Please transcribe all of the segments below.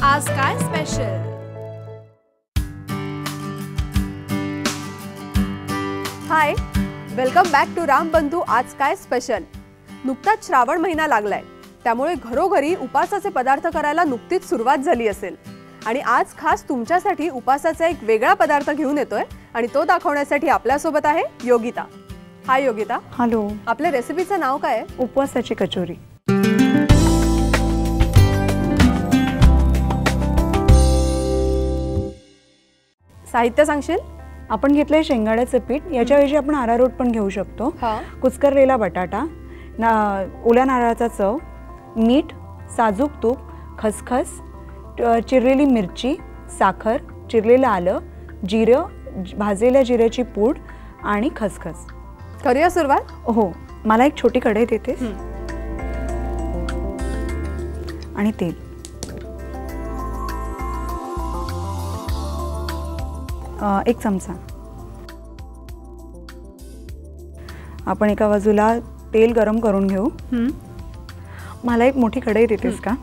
आज काय special? Hi, welcome back to Rambandhu आज काय स्पेशल. नुकताच श्रावण महिना लागलाय, त्यामुळे घरोघरी उपासाचे पदार्थ करायला नुकतीच सुरुवात झाली असेल. आणि आज खास तुमच्यासाठी उपासाचा एक वेगळा पदार्थ घेऊन येतोय आणि तो दाखवण्यासाठी आपल्यासोबत आहे योगिता. हाय योगिता. हॅलो. आपल्या रेसिपीचं नाव काय आहे? उपवासाची कचोरी. साहित्य सांगशील? आपण घेतलंय शेंगाड्याचं पीठ. याच्याऐवजी आपण अरारोट पण घेऊ शकतो. कुस्करलेला बटाटा, ओल्या नारळाचा चव, मीठ, साजूक तूप, खसखस, चिरलेली मिरची, साखर, चिरलेलं आलं, जिरं, भाजलेल्या जिऱ्याची पूड आणि खसखस. करूया सुरुवात? हो. मला एक छोटी कढई देते आणि तेल. एक चमचा. आपण एका बाजूला तेल गरम करून घेऊ. मला एक मोठी कढई देतेस का?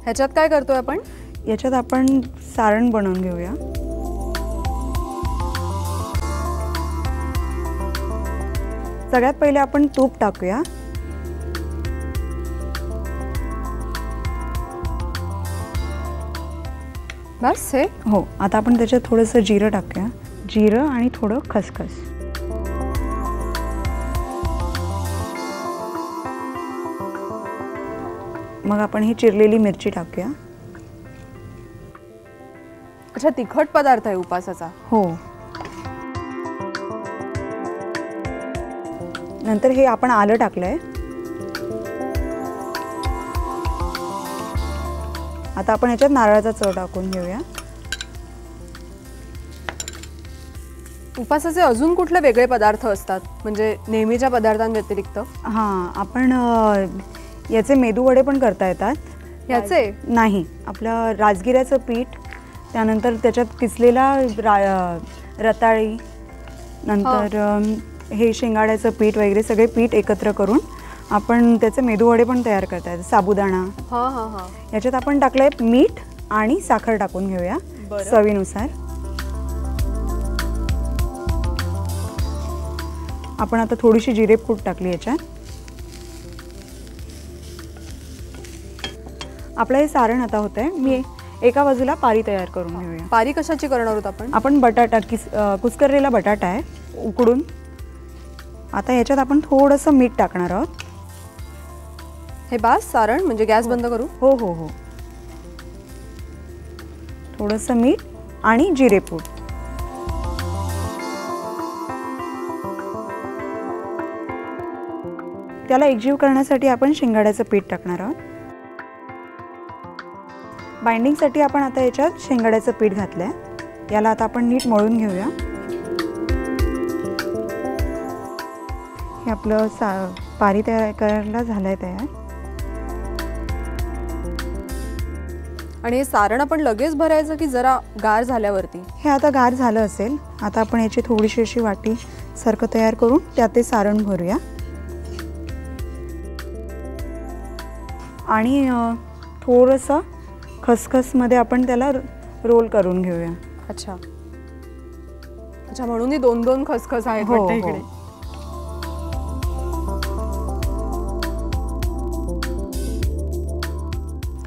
ह्याच्यात काय करतोय आपण? याच्यात आपण सारण बनवून घेऊया. सगळ्यात पहिले आपण तूप टाकूया. बस हे? हो. आता आपण त्याच्यात थोडंसं जिरं टाकूया. जिरं आणि थोडं खसखस. मग आपण ही चिरलेली मिरची टाकूया. अच्छा, तिखट पदार्थ आहे उपासाचा. हो. नंतर हे आपण आलं टाकलंय. आता आपण ह्याच्यात नारळाचा चव टाकून घेऊया. उपासाचे अजून कुठले वेगळे पदार्थ असतात म्हणजे नेहमीच्या पदार्थांव्यतिरिक्त? हां, आपण याचे मेदू वडे पण करता येतात. याचे? नाही, आपलं राजगिऱ्याचं पीठ, त्यानंतर त्याच्यात किसलेला रताळी, नंतर हे शेंगाड्याचं पीठ वगैरे सगळे पीठ एकत्र करून आपण त्याचे मेदू वडे पण तयार करता येतात. साबुदाणा. हां हां हां. याच्यात आपण टाकलंय मीठ आणि साखर टाकून घेऊया चवीनुसार. आपण आता थोडीशी जिरेपूड टाकली याच्यात. आपलं हे सारण आता होतंय. मी एका बाजूला पारी तयार करून घेऊया. पारी कशाची करणार आहोत आपण? आपण बटाटा कुस्करलेला बटाटा आहे उकडून. आता याच्यात आपण थोडंसं मीठ टाकणार आहोत. हे बास सारण म्हणजे गॅस बंद करू? हो हो हो. थोडंसं मीठ आणि जिरेपूड. त्याला एकजीव करण्यासाठी आपण शेंगाड्याचं पीठ टाकणार आहोत. बाइंडिंगसाठी आपण आता याच्यात शेंगाड्याचं पीठ घातलंय. याला आता आपण नीट मळून घेऊया. हे आपलं पारी तयार करायला झालंय तयार. आणि हे सारण आपण लगेच भरायचं की जरा गार झाल्यावरती? हे आता गार झालं असेल. आता आपण याची थोडीशी अशी वाटी सारखं तयार करून त्यात ते सारण भरूया. आणि थोडंसं खसखसमध्ये आपण त्याला रोल करून घेऊया. अच्छा अच्छा, म्हणून ही दोन दोन खसखस आहेत वाटतं इकडे.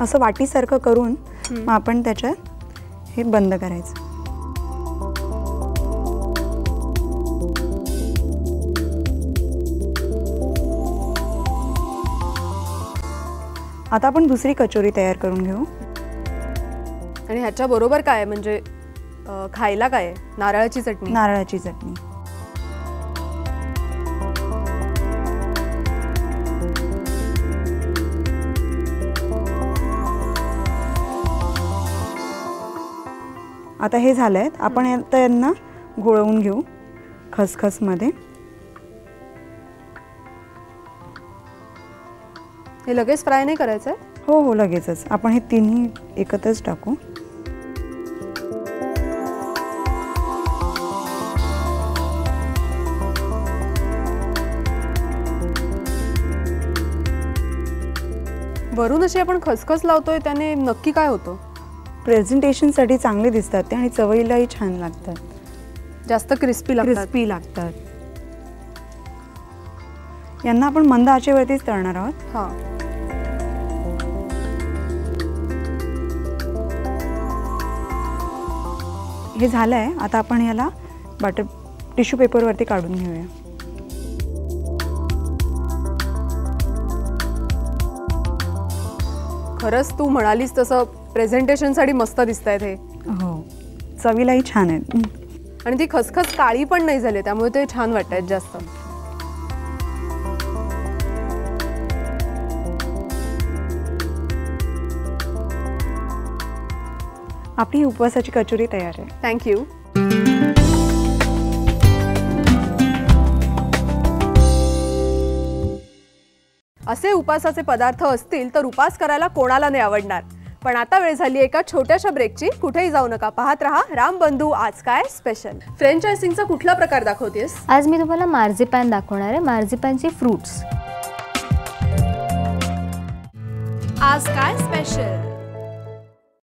असं वाटीसारखं करून मग आपण त्याच्यात हे बंद करायचं. आता आपण दुसरी कचोरी तयार करून घेऊ. आणि ह्याच्या बरोबर काय म्हणजे खायला काय? नारळाची चटणी. नारळाची चटणी. आता हे झालंय. आपण आता यांना घोळवून घेऊ खसखसमध्ये. हे लगेच फ्राय नाही करायचं? हो हो, लगेचच. आपण हे तिन्ही एकत्रच टाकू. वरून अशी आपण खसखस लावतोय त्याने नक्की काय होतं? प्रेझेंटेशनसाठी चांगले दिसतात ते आणि चवईलाही छान लागतात, जास्त क्रिस्पी लागतात. यांना आपण मंद आचेवरतीच तळणार आहोत. हां. हे झालंय. आता आपण याला बटर टिश्यू पेपरवरती काढून घेऊया. खरंच तू म्हणालीस तसं प्रेझेंटेशनसाठी मस्त दिसतायत हे. हो, चवीलाही छान आहेत. आणि ती खसखस काळी पण नाही झाली, त्यामुळे ते छान वाटतायत जास्त. आपली उपवासाची कचोरी तयार आहे. थँक्यू. असे उपासाचे पदार्थ असतील तर उपास करायला कोणाला नाही आवडणार. पण आता वेळ झाली एका छोट्याशा ब्रेकची. कुठेही जाऊ नका, पाहत रहा रामबंधू आज काय स्पेशल. फ्रेंच आयसिंगचा कुठला प्रकार दाखवतेस? आज मी तुम्हाला मार्झिपॅन दाखवणार आहे. मार्झिपॅनचे फ्रूट्स. आज काय स्पेशल.